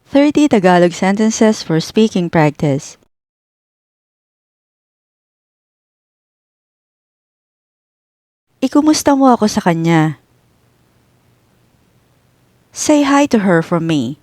30 Tagalog sentences for speaking practice. Ikumusta mo ako sa kanya. Say hi to her from me.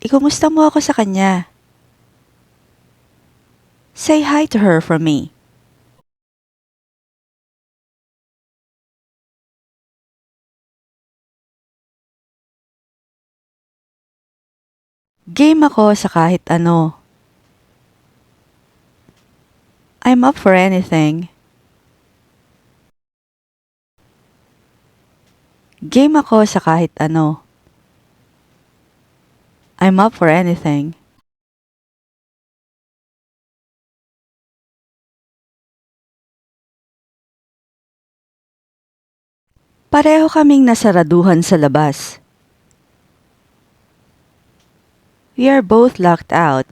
Ikumusta mo ako sa kanya. Say hi to her from me. Game ako sa kahit ano. I'm up for anything. Game ako sa kahit ano. I'm up for anything. Pareho kaming nasaraduhan sa labas. We are both locked out.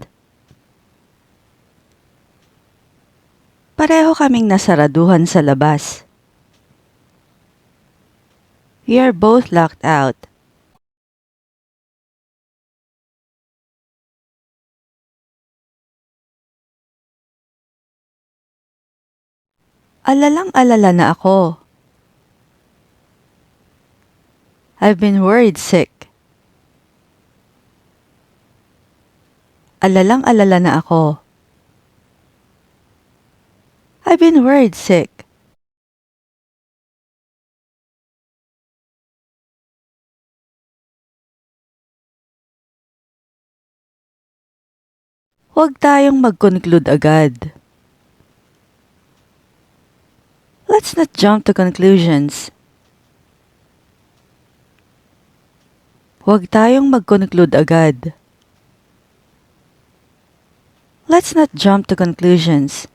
Pareho kaming nasaraduhan sa labas. We are both locked out. Alalang-alala na ako. I've been worried sick. Alalang-alala na ako. I've been worried sick. Huwag tayong mag-conclude agad. Let's not jump to conclusions. Huwag tayong mag-conclude agad. Let's not jump to conclusions.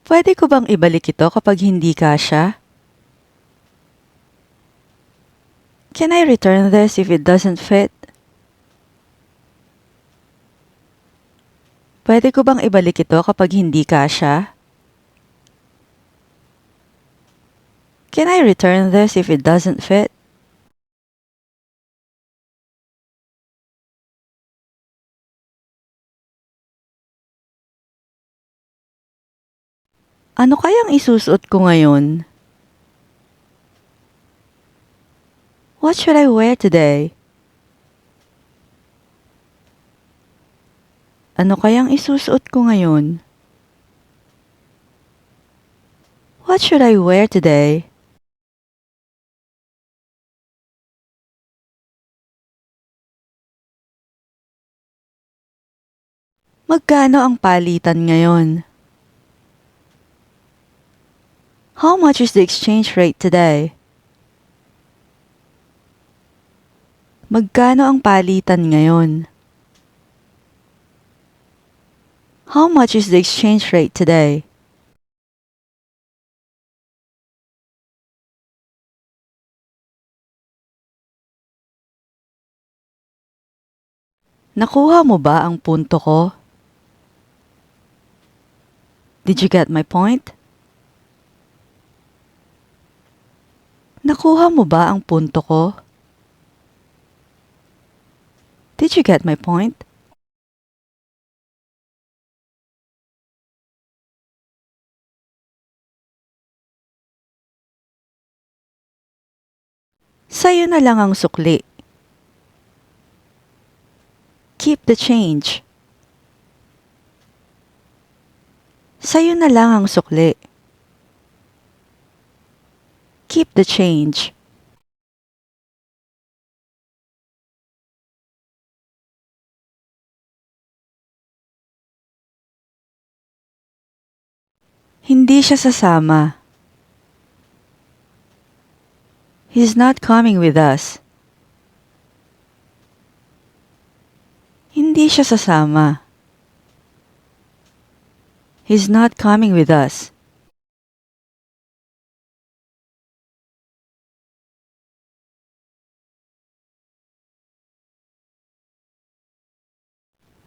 Pwede ko bang ibalik ito kapag hindi kasya? Can I return this if it doesn't fit? Pwede ko bang ibalik ito kapag hindi kasya? Can I return this if it doesn't fit? Ano kayang isusuot ko ngayon? What should I wear today? Ano kayang isusuot ko ngayon? What should I wear today? Magkano ang palitan ngayon? How much is the exchange rate today? Magkano ang palitan ngayon? How much is the exchange rate today? Nakuha mo ba ang punto ko? Did you get my point? Nakuha mo ba ang punto ko? Did you get my point? Sa'yo na lang ang sukli. Keep the change. Sa'yo na lang ang sukli. Keep the change. Hindi siya sasama. He's not coming with us. Hindi siya sasama. He's not coming with us.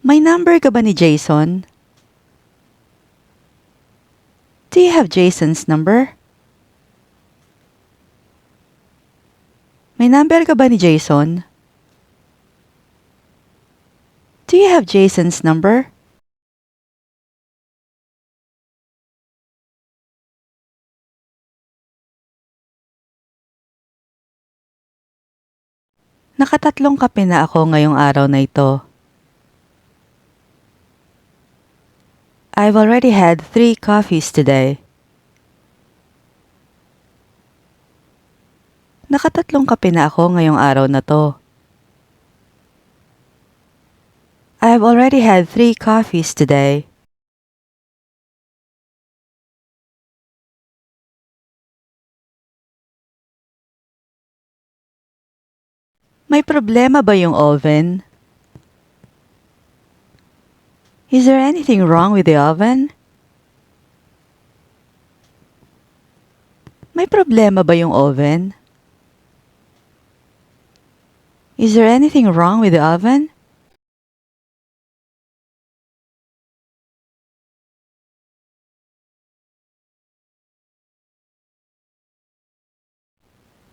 May number ka ba ni Jason? Do you have Jason's number? May number ka ba ni Jason? Do you have Jason's number? Nakatatlong kape na ako ngayong araw na ito. I've already had 3 coffees today. Nakatatlong kape na ako ngayong araw na to. I've already had 3 coffees today. May problema ba yung oven? Is there anything wrong with the oven? May problema ba yung oven? Is there anything wrong with the oven?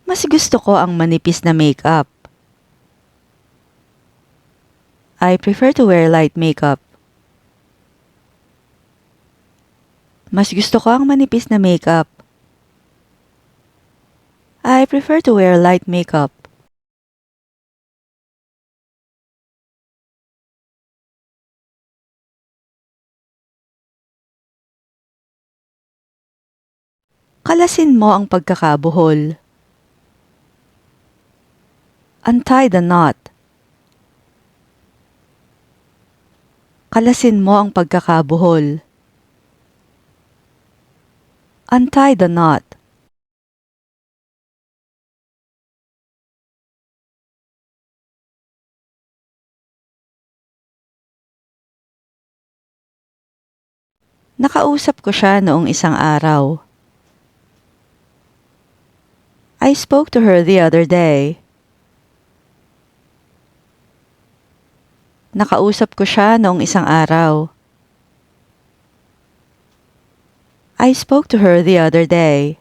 Mas gusto ko ang manipis na makeup. I prefer to wear light makeup. Mas gusto ko ang manipis na makeup. I prefer to wear light makeup. Kalasin mo ang pagkakabuhol. Untie the knot. Kalasin mo ang pagkakabuhol. Untie the knot. Nakausap ko siya noong isang araw. I spoke to her the other day. Nakausap ko siya noong isang araw. I spoke to her the other day.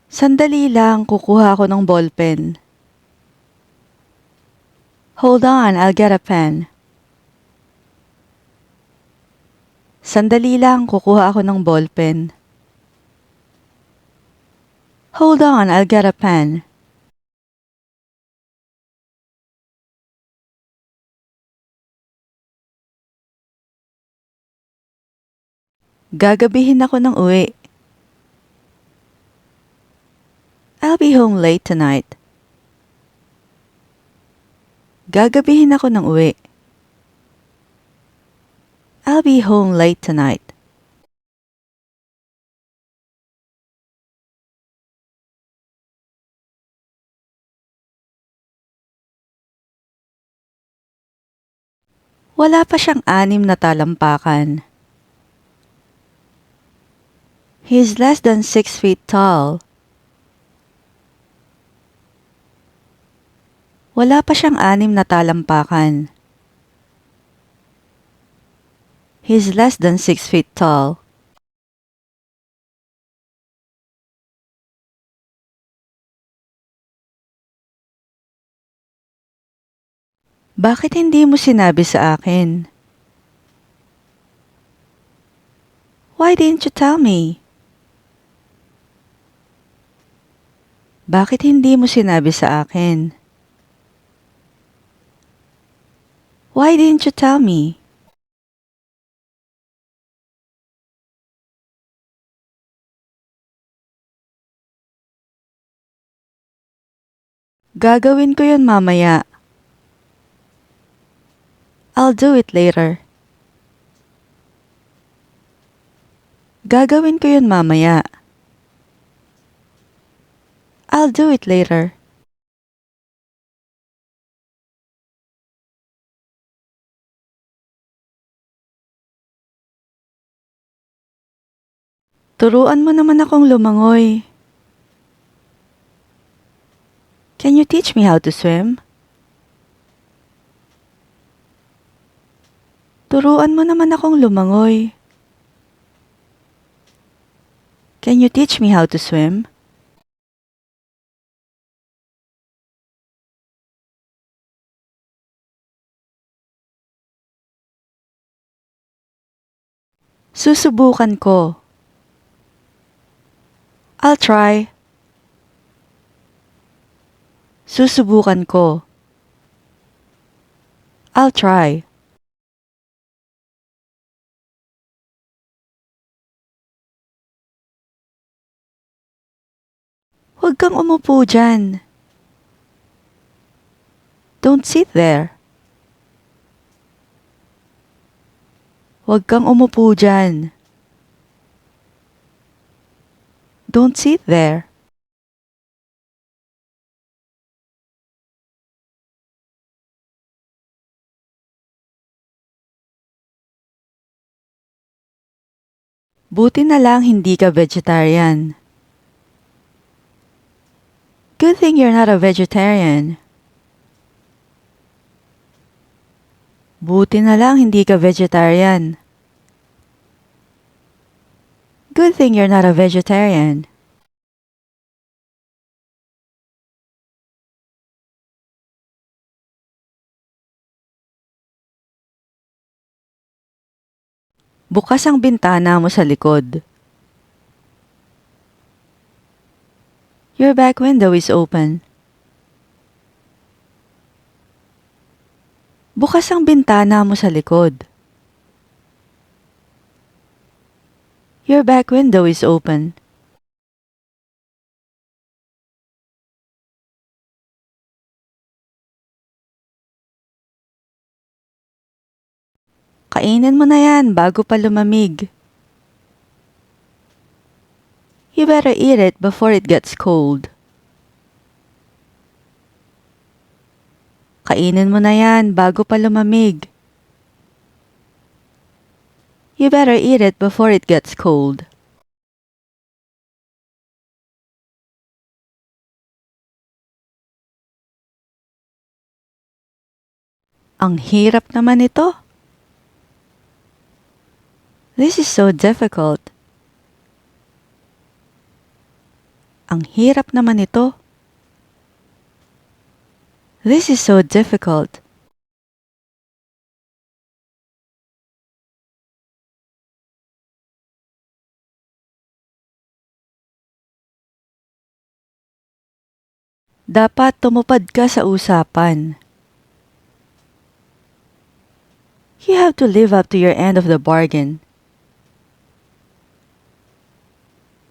Sandali lang, kukuha ako ng ballpen. Hold on, I'll get a pen. Sandali lang, kukuha ako ng ballpen. Hold on, I'll get a pen. Gagabihin ako ng uwi. I'll be home late tonight. Gagabihin ako ng uwi. I'll be home late tonight. Wala pa siyang 6 na talampakan. He's less than 6 feet tall. Wala pa siyang 6 na talampakan. He's less than 6 feet tall. Bakit hindi mo sinabi sa akin? Why didn't you tell me? Bakit hindi mo sinabi sa akin? Why didn't you tell me? Gagawin ko yun mamaya. I'll do it later. Gagawin ko yun mamaya. I'll do it later. Turuan mo naman akong lumangoy. Can you teach me how to swim? Turuan mo naman akong lumangoy. Can you teach me how to swim? Susubukan ko. I'll try. Susubukan ko. I'll try. Huwag kang umupo dyan. Don't sit there. Huwag kang umupo dyan. Don't sit there. Buti na lang hindi ka vegetarian. Good thing you're not a vegetarian. Buti na lang hindi ka vegetarian. Good thing you're not a vegetarian. Bukas ang bintana mo sa likod. Your back window is open. Bukas ang bintana mo sa likod. Your back window is open. Kainin mo na yan bago pa lumamig. You better eat it before it gets cold. Kainin mo na yan bago pa lumamig. You better eat it before it gets cold. Ang hirap naman ito. This is so difficult. Ang hirap naman ito. This is so difficult. Dapat tumupad ka sa usapan. You have to live up to your end of the bargain.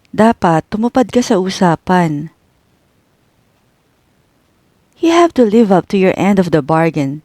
Dapat tumupad ka sa usapan. You have to live up to your end of the bargain.